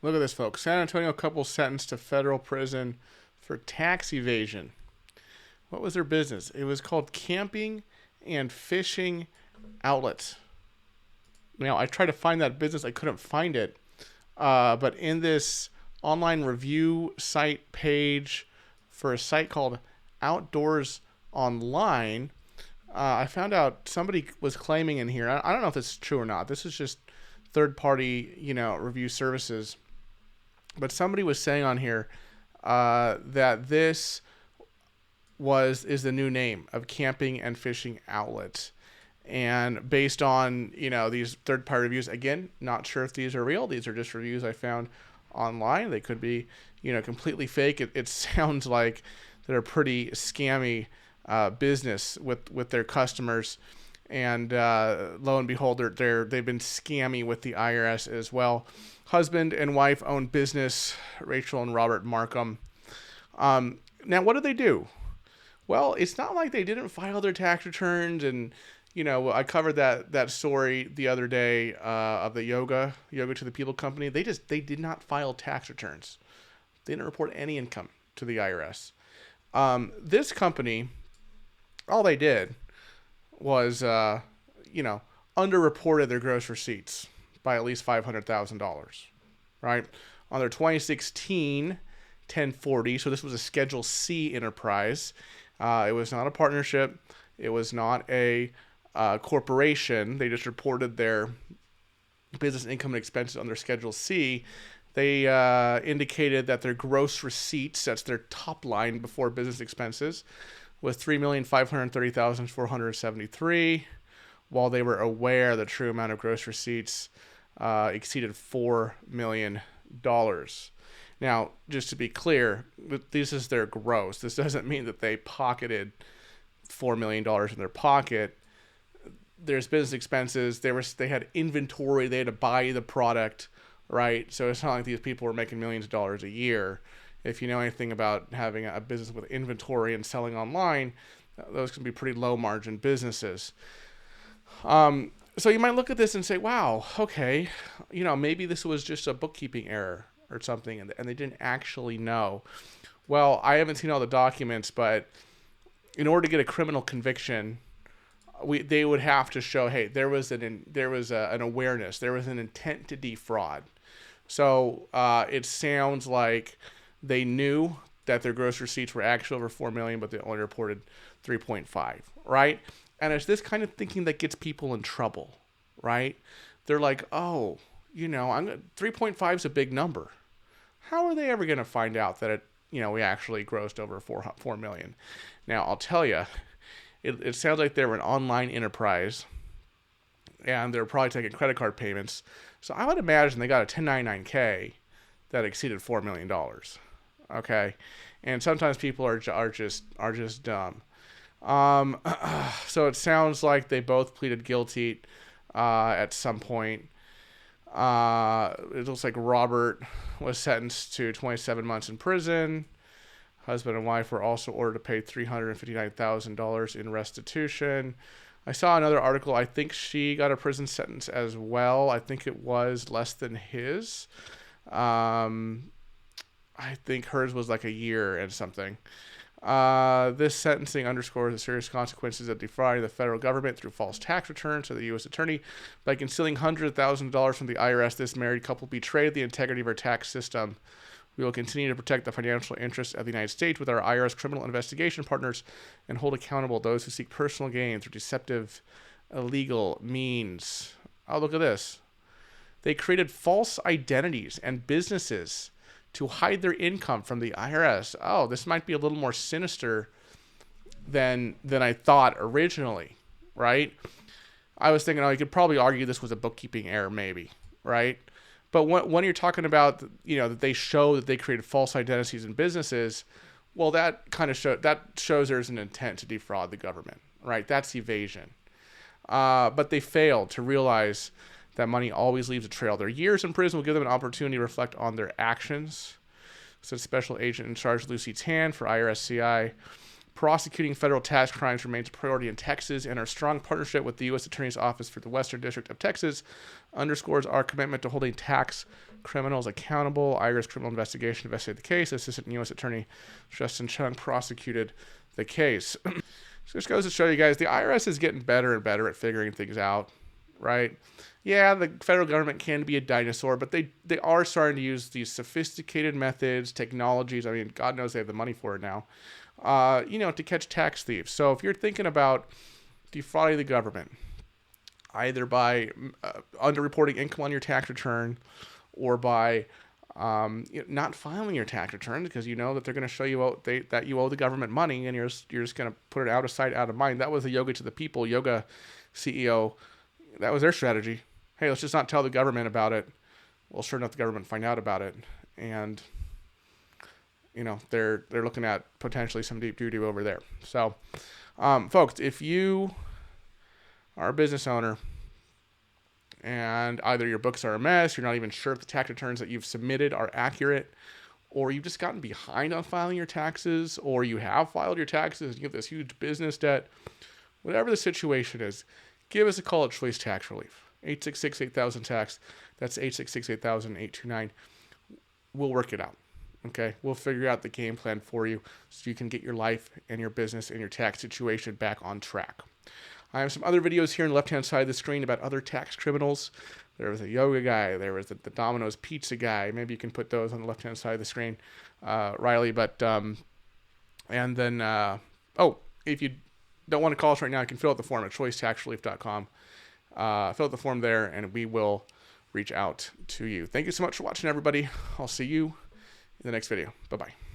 Look at this, folks. San Antonio couple sentenced to federal prison for tax evasion. What was their business? It was called Camping and Fishing Outlets. Now, I tried to find that business. I couldn't find it. But in this online review site page for a site called Outdoors Online, I found out somebody was claiming in here. I don't know if this is true or not. This is just third-party, review services. But somebody was saying on here that this is the new name of Camping and Fishing Outlet. And based on, these third-party reviews, again, not sure if these are real. These are just reviews I found online. They could be, completely fake. It sounds like they're a pretty scammy business with their customers. And lo and behold, they've been scammy with the IRS as well. Husband and wife own business, Rachel and Robert Markham. Now, what did they do? Well, it's not like they didn't file their tax returns. And, I covered that story the other day of the Yoga to the People company. They did not file tax returns. They didn't report any income to the IRS. This company, all they did was, underreported their gross receipts by at least $500,000, right? On their 2016 1040, so this was a Schedule C enterprise. It was not a partnership. It was not a corporation. They just reported their business income and expenses on their Schedule C. They indicated that their gross receipts, that's their top line before business expenses, was $3,530,473, while they were aware the true amount of gross receipts exceeded $4 million. Now, just to be clear, this is their gross. This doesn't mean that they pocketed $4 million in their pocket. There's business expenses. They had inventory. They had to buy the product, right? So it's not like these people were making millions of dollars a year. If you know anything about having a business with inventory and selling online, those can be pretty low margin businesses. So you might look at this and say, wow, okay, maybe this was just a bookkeeping error or something, and they didn't actually know. Well, I haven't seen all the documents, but in order to get a criminal conviction, they would have to show, hey, there was an awareness, there was an intent to defraud. So it sounds like they knew that their gross receipts were actually over $4 million, but they only reported 3.5, right? And it's this kind of thinking that gets people in trouble, right? They're like, oh, 3.5 is a big number. How are they ever going to find out that we actually grossed over $4 million? Now, I'll tell you, it sounds like they were an online enterprise, and they're probably taking credit card payments. So I would imagine they got a 1099-K that exceeded $4 million. Okay, and sometimes people are just dumb. So it sounds like they both pleaded guilty at some point. It looks like Robert was sentenced to 27 months in prison. Husband and wife were also ordered to pay $359,000 in restitution. I saw another article. I think she got a prison sentence as well. I think it was less than his. I think hers was like a year and something. This sentencing underscores the serious consequences of defrauding the federal government through false tax returns to the U.S. attorney. By concealing hundreds of thousands of dollars from the IRS, this married couple betrayed the integrity of our tax system. We will continue to protect the financial interests of the United States with our IRS criminal investigation partners and hold accountable those who seek personal gain through deceptive, illegal means. Oh, look at this. They created false identities and businesses to hide their income from the IRS. Oh, this might be a little more sinister than I thought originally, right? I was thinking, you could probably argue this was a bookkeeping error, maybe, right? But when you're talking about, that they show that they created false identities in businesses, well, that kind of shows there's an intent to defraud the government, right? That's evasion. But they failed to realize that money always leaves a trail. Their years in prison will give them an opportunity to reflect on their actions. Said Special Agent in Charge Lucy Tan for IRSCI. Prosecuting federal tax crimes remains a priority in Texas, and our strong partnership with the U.S. Attorney's Office for the Western District of Texas underscores our commitment to holding tax criminals accountable. IRS criminal investigation investigated the case. Assistant U.S. Attorney Justin Chung prosecuted the case. So this goes to show you guys, the IRS is getting better and better at figuring things out, right? Yeah, the federal government can be a dinosaur, but they are starting to use these sophisticated methods, technologies. I mean, God knows they have the money for it now, to catch tax thieves. So if you're thinking about defrauding the government, either by underreporting income on your tax return or by not filing your tax return because you know that they're going to show you that you owe the government money, and you're just going to put it out of sight, out of mind. That was the Yoga to the People yoga CEO. That was their strategy. Hey, let's just not tell the government about it. Well, sure enough, the government find out about it, and they're looking at potentially some deep doo-doo over there. So, folks, if you are a business owner and either your books are a mess, you're not even sure if the tax returns that you've submitted are accurate, or you've just gotten behind on filing your taxes, or you have filed your taxes and you have this huge business debt, whatever the situation is, give us a call at Choice Tax Relief. 866-8000-TAX. That's 866-8000-829. We'll work it out. Okay? We'll figure out the game plan for you so you can get your life and your business and your tax situation back on track. I have some other videos here on the left-hand side of the screen about other tax criminals. There was a yoga guy. There was the Domino's pizza guy. Maybe you can put those on the left-hand side of the screen, Riley. But, and then, if you don't want to call us right now, you can fill out the form at choicetaxrelief.com. Fill out the form there, and we will reach out to you. Thank you so much for watching, everybody. I'll see you in the next video. Bye-bye.